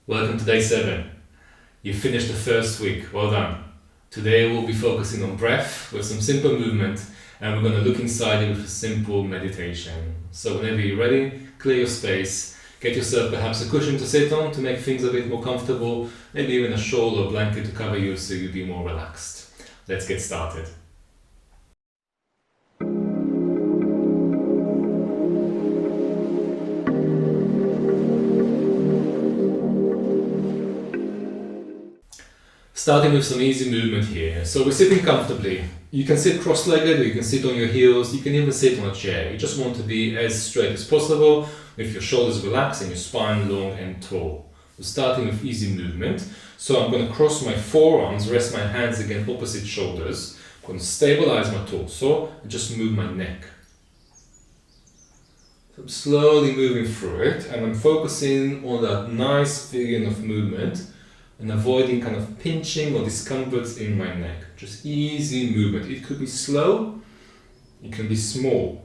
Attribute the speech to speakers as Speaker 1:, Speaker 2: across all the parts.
Speaker 1: Welcome to day 7. You finished the first week, well done. Today we'll be focusing on breath with some simple movement, and we're going to look inside it with a simple meditation. So whenever you're ready, clear your space, get yourself perhaps a cushion to sit on to make things a bit more comfortable, maybe even a shawl or blanket to cover you so you'll be more relaxed. Let's get started. Starting with some easy movement here. So we're sitting comfortably. You can sit cross-legged or you can sit on your heels. You can even sit on a chair. You just want to be as straight as possible with your shoulders relaxed and your spine long and tall. We're starting with easy movement. So I'm going to cross my forearms, rest my hands against opposite shoulders. I'm going to stabilize my torso and just move my neck. So I'm slowly moving through it and I'm focusing on that nice feeling of movement and avoiding kind of pinching or discomforts in my neck. Just easy movement. It could be slow, it can be small.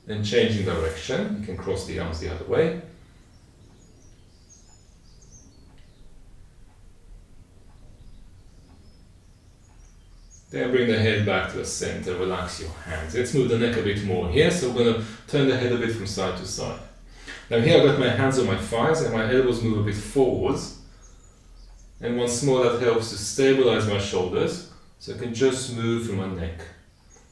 Speaker 1: Then changing direction, you can cross the arms the other way. Then bring the head back to the center, relax your hands. Let's move the neck a bit more here, so we're going to turn the head a bit from side to side. Now here I've got my hands on my thighs and my elbows move a bit forwards. And once more that helps to stabilize my shoulders, so I can just move through my neck.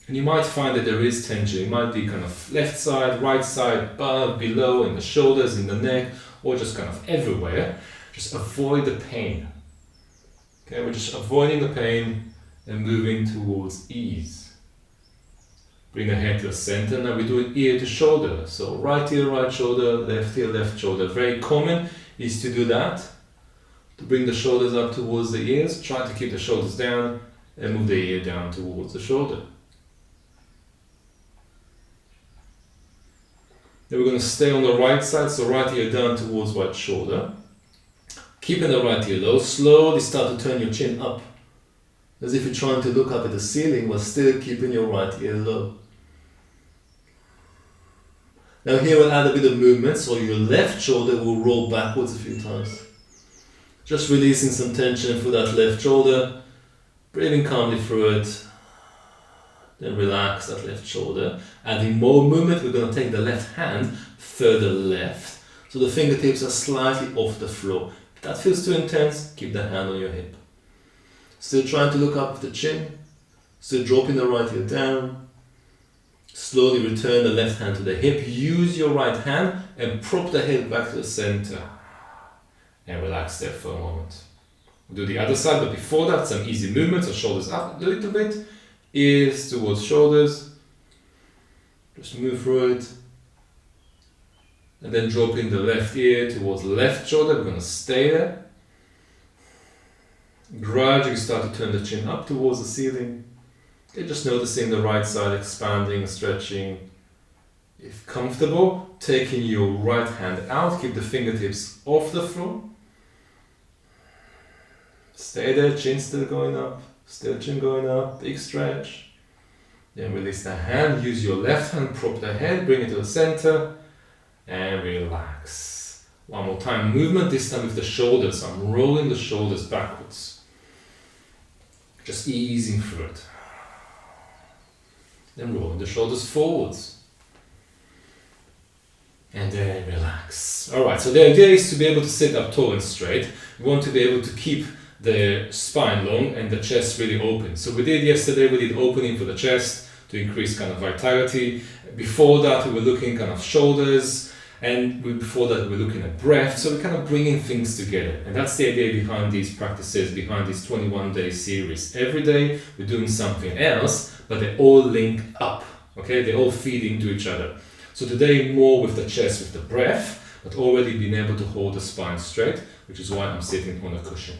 Speaker 1: And you might find that there is tension. It might be kind of left side, right side, above, below, in the shoulders, in the neck, or just kind of everywhere. Just avoid the pain. Okay, we're just avoiding the pain and moving towards ease. Bring the head to the center. Now we do it ear to shoulder. So right ear, right shoulder, left ear, left shoulder. Very common is to do that. To bring the shoulders up towards the ears. Try to keep the shoulders down and move the ear down towards the shoulder. Then we're going to stay on the right side. So right ear down towards right shoulder. Keeping the right ear low. Slowly start to turn your chin up. As if you're trying to look up at the ceiling while still keeping your right ear low. Now here we'll add a bit of movement, so your left shoulder will roll backwards a few times. Just releasing some tension through that left shoulder, breathing calmly through it. Then relax that left shoulder. Adding more movement, we're going to take the left hand further left, so the fingertips are slightly off the floor. If that feels too intense, keep the hand on your hip. Still trying to look up with the chin, still dropping the right ear down. Slowly return the left hand to the hip. Use your right hand and prop the head back to the center. And relax there for a moment. We'll do the other side, but before that, some easy movements. So shoulders up a little bit. Ears towards shoulders. Just move through it. And then dropping the left ear towards the left shoulder. We're going to stay there. Gradually start to turn the chin up towards the ceiling. Okay, just noticing the right side expanding, stretching. If comfortable, taking your right hand out, keep the fingertips off the floor. Stay there, chin still going up, still chin going up, big stretch. Then release the hand, use your left hand, prop the head, bring it to the center, and relax. One more time, movement, this time with the shoulders. I'm rolling the shoulders backwards. Just easing through it. Then rolling the shoulders forwards. And then relax. Alright, so the idea is to be able to sit up tall and straight. We want to be able to keep the spine long and the chest really open. So we did yesterday, we did opening for the chest to increase kind of vitality. Before that, we were looking kind of shoulders. And before that, we're looking at breath. So we're kind of bringing things together. And that's the idea behind these practices, behind this 21-day series. Every day, we're doing something else, but they all link up. Okay, they all feed into each other. So today, more with the chest, with the breath, but already being able to hold the spine straight, which is why I'm sitting on a cushion.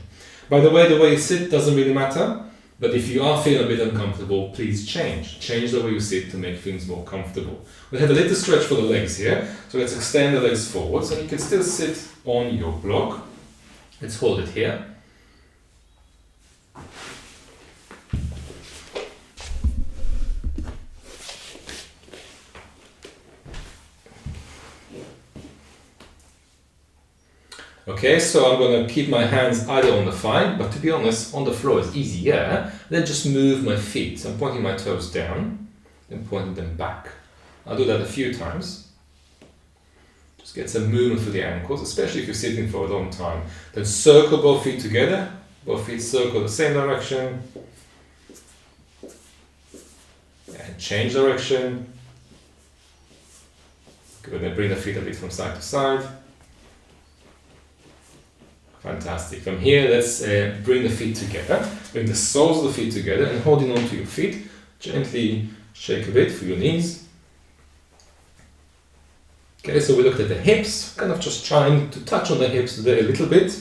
Speaker 1: By the way you sit doesn't really matter. But if you are feeling a bit uncomfortable, please change. Change the way you sit to make things more comfortable. We'll have a little stretch for the legs here. So let's extend the legs forward. So you can still sit on your block. Let's hold it here. Okay, so I'm going to keep my hands either on the thigh, but to be honest, on the floor is easier. Then just move my feet. So I'm pointing my toes down, then pointing them back. I'll do that a few times. Just get some movement through the ankles, especially if you're sitting for a long time. Then circle both feet together. Both feet circle the same direction. And change direction. Good, then bring the feet a bit from side to side. Fantastic. From here, let's bring the feet together. Bring the soles of the feet together and holding on to your feet. Gently shake a bit through your knees. Okay, so we looked at the hips, kind of just trying to touch on the hips there a little bit.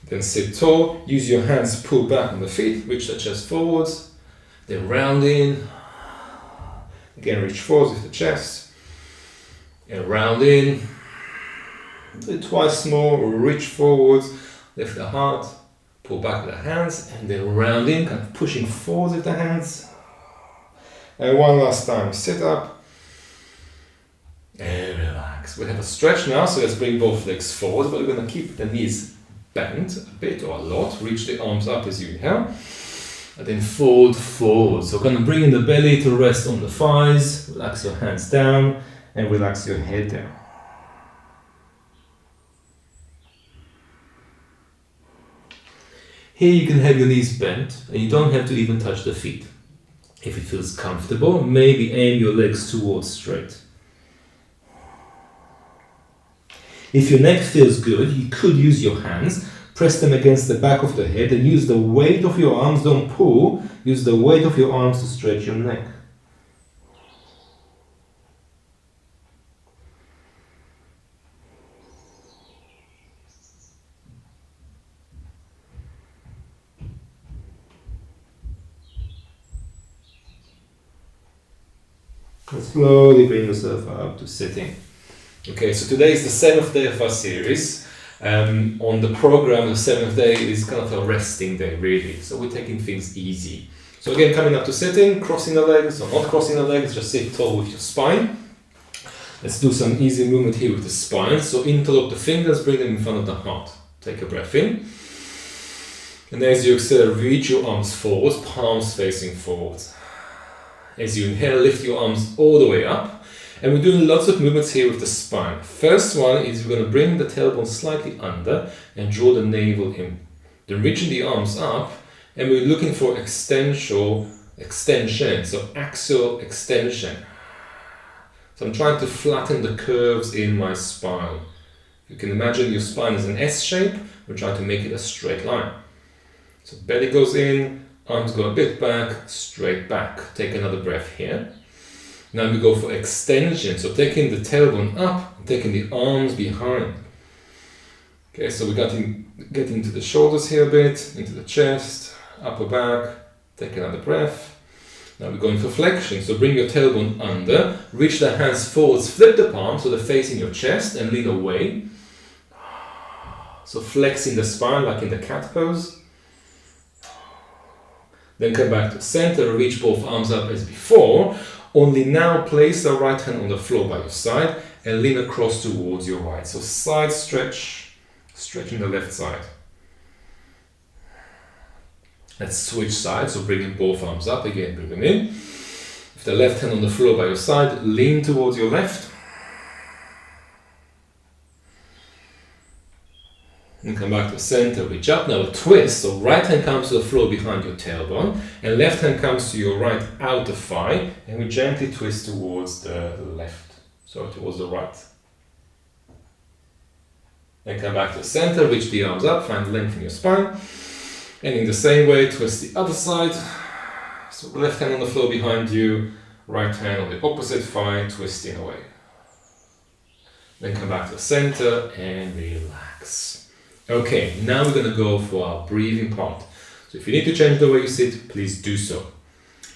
Speaker 1: Then sit tall, use your hands to pull back on the feet, reach the chest forwards. Then round in. Again, reach forwards with the chest. And round in. Do it twice more, reach forwards, lift the heart, pull back with the hands, and then round in, kind of pushing forwards with the hands. And one last time, sit up and relax. We have a stretch now, so let's bring both legs forward, but we're going to keep the knees bent a bit or a lot. Reach the arms up as you inhale, and then fold forward. So we're going to bring in the belly to rest on the thighs, relax your hands down, and relax your head down. Here you can have your knees bent and you don't have to even touch the feet. If it feels comfortable, maybe aim your legs towards straight. If your neck feels good, you could use your hands, press them against the back of the head and use the weight of your arms, don't pull, use the weight of your arms to stretch your neck. And slowly bring yourself up to sitting. Okay, so today is the 7th day of our series. On the program, the 7th day is kind of a resting day, really. So we're taking things easy. So again, coming up to sitting, crossing the legs, or not crossing the legs, just sit tall with your spine. Let's do some easy movement here with the spine. So interlock the fingers, bring them in front of the heart. Take a breath in. And as you exhale, reach your arms forward, palms facing forward. As you inhale, lift your arms all the way up. And we're doing lots of movements here with the spine. First one is we're going to bring the tailbone slightly under and draw the navel in. Then reaching the arms up, and we're looking for extension, so axial extension. So I'm trying to flatten the curves in my spine. You can imagine your spine is an S shape. We're trying to make it a straight line. So belly goes in, arms go a bit back, straight back. Take another breath here. Now we go for extension, so taking the tailbone up, and taking the arms behind. Okay, so we get into the shoulders here a bit, into the chest, upper back. Take another breath. Now we're going for flexion, so bring your tailbone under, reach the hands forwards, flip the palms so they're facing your chest and lean away. So flexing the spine like in the cat pose. Then come back to center, reach both arms up as before, only now place the right hand on the floor by your side and lean across towards your right. So side stretch, stretching the left side. Let's switch sides, so bringing both arms up again, bring them in. With the left hand on the floor by your side, lean towards your left. And come back to center, reach up. Now a twist, so right hand comes to the floor behind your tailbone, and left hand comes to your right outer thigh, and we gently twist towards the left, so towards the right. Then come back to center, reach the arms up, find length in your spine, and in the same way, twist the other side. So left hand on the floor behind you, right hand on the opposite thigh, twisting away. Then come back to center and relax. Okay, now we're going to go for our breathing part. So if you need to change the way you sit, please do so.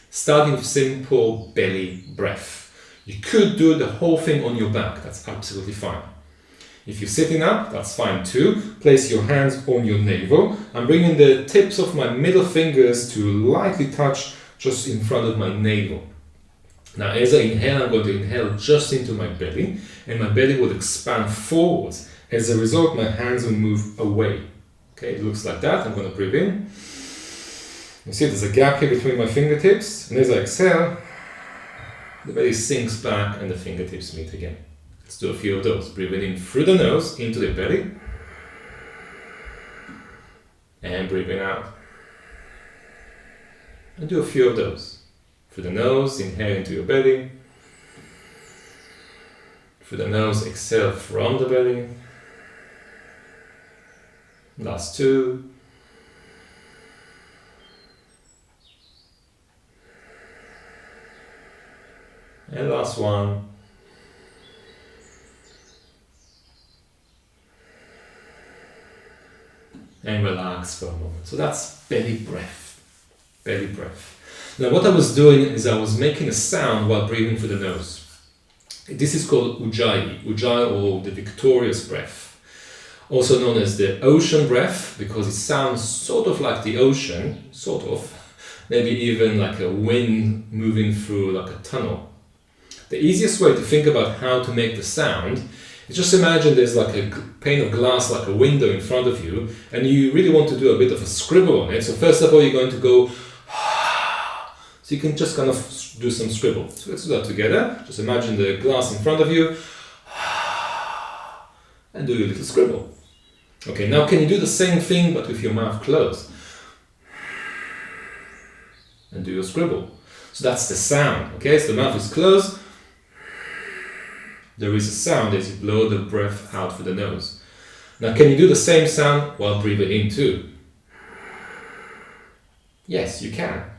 Speaker 1: Starting with simple belly breath. You could do the whole thing on your back, that's absolutely fine. If you're sitting up, that's fine too. Place your hands on your navel. I'm bringing the tips of my middle fingers to lightly touch just in front of my navel. Now as I inhale, I'm going to inhale just into my belly, and my belly will expand forwards. As a result, my hands will move away. Okay, it looks like that. I'm going to breathe in. You see there's a gap here between my fingertips, and as I exhale, the belly sinks back and the fingertips meet again. Let's do a few of those. Breathing in through the nose into the belly, and breathing out. And do a few of those. Through the nose, inhale into your belly. Through the nose, exhale from the belly. Last two. And last one. And relax for a moment. So that's belly breath. Belly breath. Now what I was doing is I was making a sound while breathing through the nose. This is called Ujjayi. Ujjayi, or the victorious breath. Also known as the ocean breath, because it sounds sort of like the ocean, sort of. Maybe even like a wind moving through like a tunnel. The easiest way to think about how to make the sound is just imagine there's like a pane of glass, like a window in front of you, and you really want to do a bit of a scribble on it. So first of all, you're going to go, so you can just kind of do some scribble. So let's do that together. Just imagine the glass in front of you, and do your little scribble. Okay, now can you do the same thing but with your mouth closed? And do your scribble. So that's the sound, okay? So the mouth is closed. There is a sound as you blow the breath out through the nose. Now can you do the same sound while breathing in too? Yes, you can.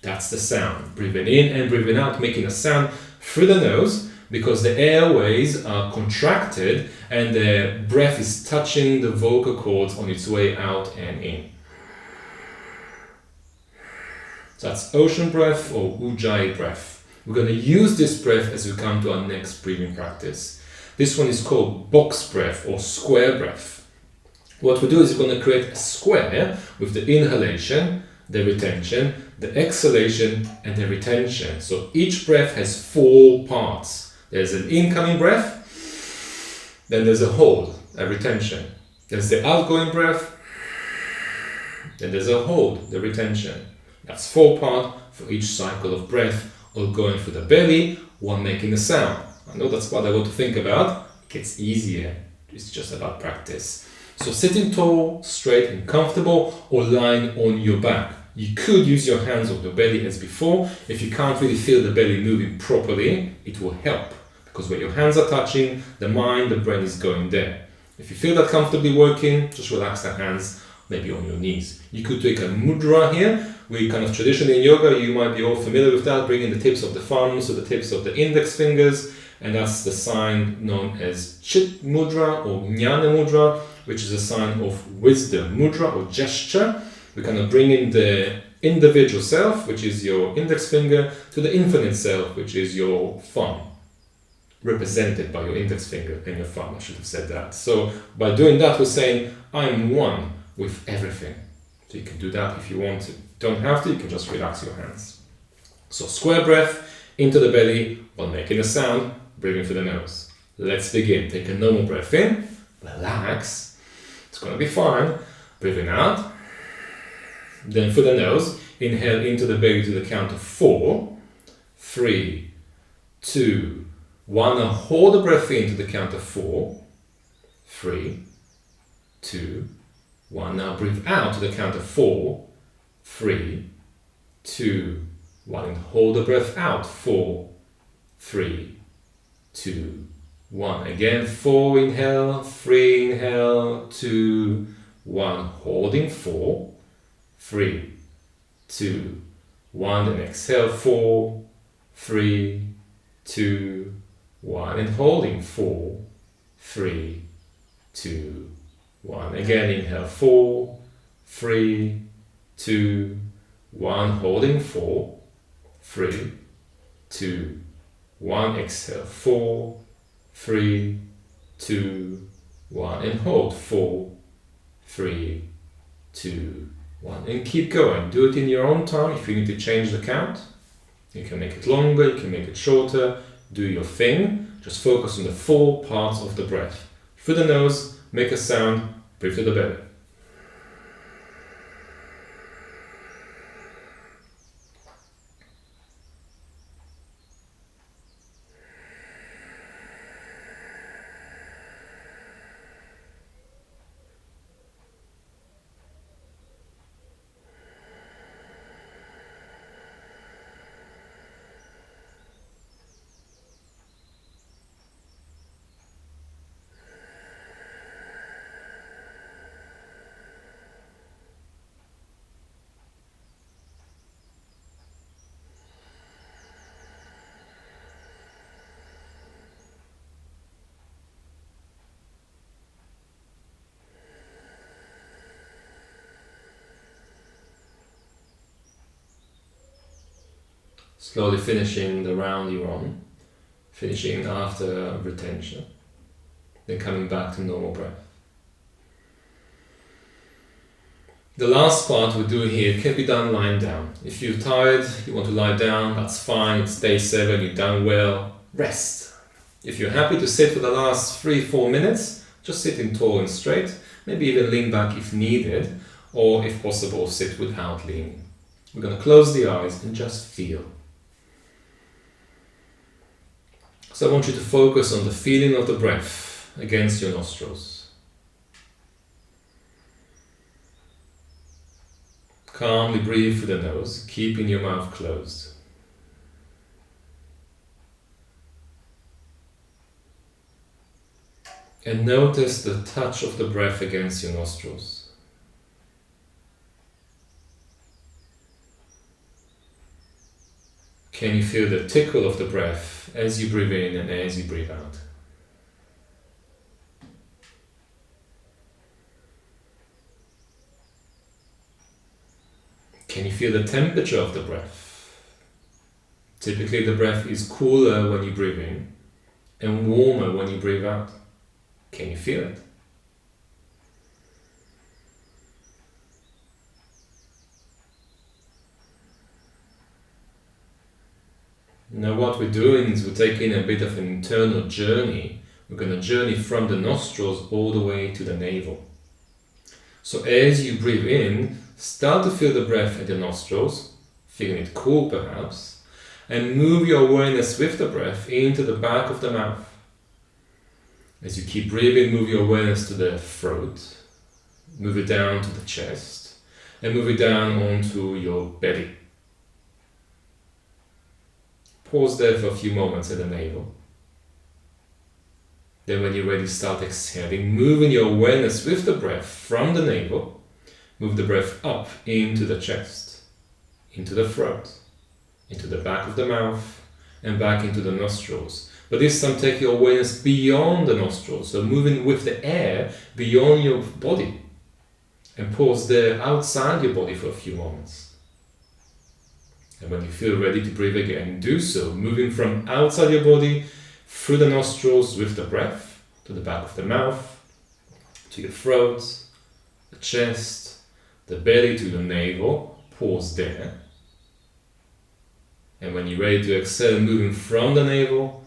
Speaker 1: That's the sound. Breathing in and breathing out, making a sound through the nose, because the airways are contracted and the breath is touching the vocal cords on its way out and in. So that's ocean breath or Ujjayi breath. We're going to use this breath as we come to our next breathing practice. This one is called box breath or square breath. What we do is we're going to create a square with the inhalation, the retention, the exhalation, and the retention. So each breath has 4 parts. There's an incoming breath, then there's a hold, a retention. There's the outgoing breath, then there's a hold, the retention. That's 4 parts for each cycle of breath, all going through the belly while making a sound. I know that's what I want to think about. It gets easier. It's just about practice. So sitting tall, straight and comfortable, or lying on your back. You could use your hands on your belly as before. If you can't really feel the belly moving properly, it will help. Because when your hands are touching, the mind, the brain is going there. If you feel that comfortably working, just relax the hands, maybe on your knees. You could take a mudra here. We kind of traditionally in yoga, you might be all familiar with that, bringing the tips of the thumbs to the tips of the index fingers. And that's the sign known as Chit Mudra or Jnana Mudra, which is a sign of wisdom. Mudra or gesture. We kind of bring in the individual self, which is your index finger, to the infinite self, which is your thumb, represented by your index finger and your thumb. I should have said that. So by doing that, we're saying, I'm one with everything. So you can do that if you want to. Don't have to, you can just relax your hands. So square breath into the belly while making a sound, breathing through the nose. Let's begin. Take a normal breath in, relax. It's going to be fine. Breathing out. Then through the nose, inhale into the belly to the count of 4. 3, 2, 1. Now hold the breath in to the count of 4. 3, 2, 1. Now breathe out to the count of 4. 3, 2, 1. And hold the breath out. 4, 3, 2, 1. Again, 4 inhale, 3 inhale, 2, 1. Holding 4. 3, 2, 1, and exhale 4, 3, 2, 1, and holding 4, 3, 2, 1. Again, inhale 4, 3, 2, 1, holding 4, 3, 2, 1. Exhale 4, 3, 2, 1, and hold 4, 3, 2, 1, and keep going. Do it in your own time. If you need to change the count, You can make it longer, you can make it shorter, do your thing. Just focus on the 4 parts of the breath. Through the nose, make a sound, breathe to the belly. Slowly finishing the round you're on, finishing after retention, then coming back to normal breath. The last part we do here can be done lying down. If you're tired, you want to lie down, that's fine, it's day 7, you've done well, rest. If you're happy to sit for the last 3-4 minutes, just sitting tall and straight, maybe even lean back if needed, or if possible, sit without leaning. We're going to close the eyes and just feel. So I want you to focus on the feeling of the breath against your nostrils. Calmly breathe through the nose, keeping your mouth closed. And notice the touch of the breath against your nostrils. Can you feel the tickle of the breath as you breathe in and as you breathe out? Can you feel the temperature of the breath? Typically the breath is cooler when you breathe in and warmer when you breathe out. Can you feel it? Now what we're doing is we're taking a bit of an internal journey. We're going to journey from the nostrils all the way to the navel. So as you breathe in, start to feel the breath at the nostrils, feeling it cool perhaps, and move your awareness with the breath into the back of the mouth. As you keep breathing, move your awareness to the throat, move it down to the chest, and move it down onto your belly. Pause there for a few moments at the navel. Then when you're ready, start exhaling, moving your awareness with the breath from the navel. Move the breath up into the chest, into the throat, into the back of the mouth, and back into the nostrils. But this time take your awareness beyond the nostrils, so moving with the air beyond your body. And pause there outside your body for a few moments. And when you feel ready to breathe again, do so, moving from outside your body, through the nostrils with the breath, to the back of the mouth, to your throat, the chest, the belly to your navel. Pause there. And when you're ready to exhale, moving from the navel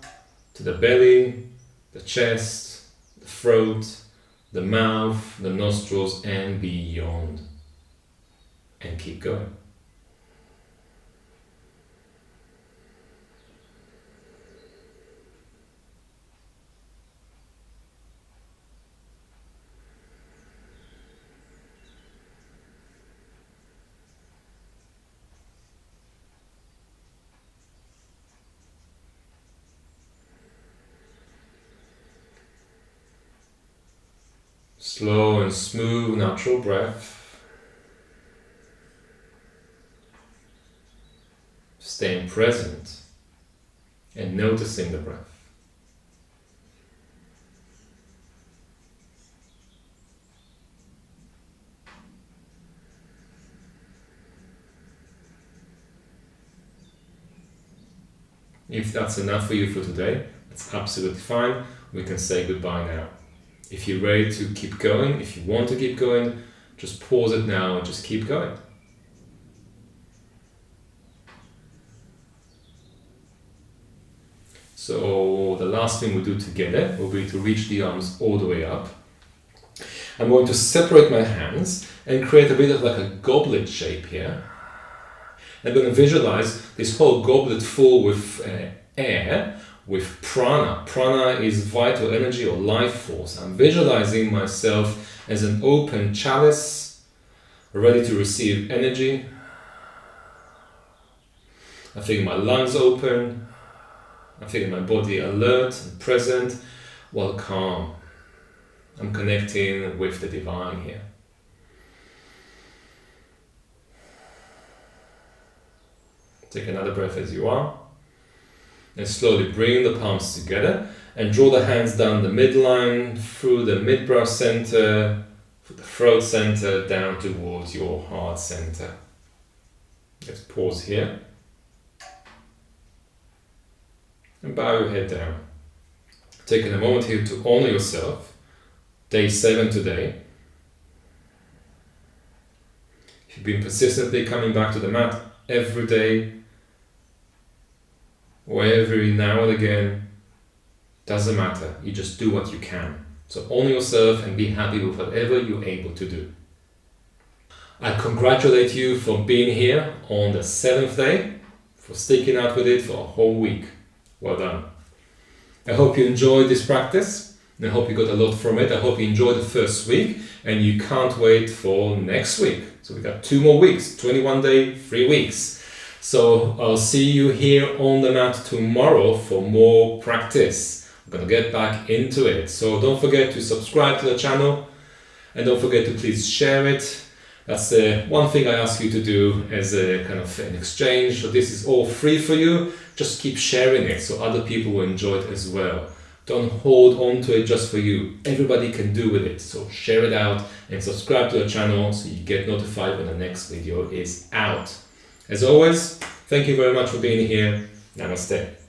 Speaker 1: to the belly, the chest, the throat, the mouth, the nostrils, and beyond. And keep going. Slow and smooth, natural breath. Staying present and noticing the breath. If that's enough for you for today, that's absolutely fine. We can say goodbye now. If you're ready to keep going, if you want to keep going, just pause it now and just keep going. So the last thing we do together will be to reach the arms all the way up. I'm going to separate my hands and create a bit of like a goblet shape here. I'm going to visualize this whole goblet full with air, with prana. Prana is vital energy or life force. I'm visualizing myself as an open chalice, ready to receive energy. I'm feeling my lungs open. I'm feeling my body alert and present while calm. I'm connecting with the divine here. Take another breath as you are. And slowly bring the palms together and draw the hands down the midline, through the mid-brow center, through the throat center, down towards your heart center. Let's pause here. And bow your head down. Taking a moment here to honor yourself. Day 7 today. If you've been persistently coming back to the mat every day, or every now and again, doesn't matter. You just do what you can. So honor yourself and be happy with whatever you're able to do. I congratulate you for being here on the 7th day, for sticking out with it for a whole week. Well done. I hope you enjoyed this practice. I hope you got a lot from it. I hope you enjoyed the first week and you can't wait for next week. So we got 2 more weeks, 21 days, 3 weeks. So I'll see you here on the mat tomorrow for more practice. I'm going to get back into it. So don't forget to subscribe to the channel and don't forget to please share it. That's one thing I ask you to do as a kind of an exchange. So this is all free for you. Just keep sharing it so other people will enjoy it as well. Don't hold on to it just for you. Everybody can do with it. So share it out and subscribe to the channel so you get notified when the next video is out. As always, thank you very much for being here. Namaste.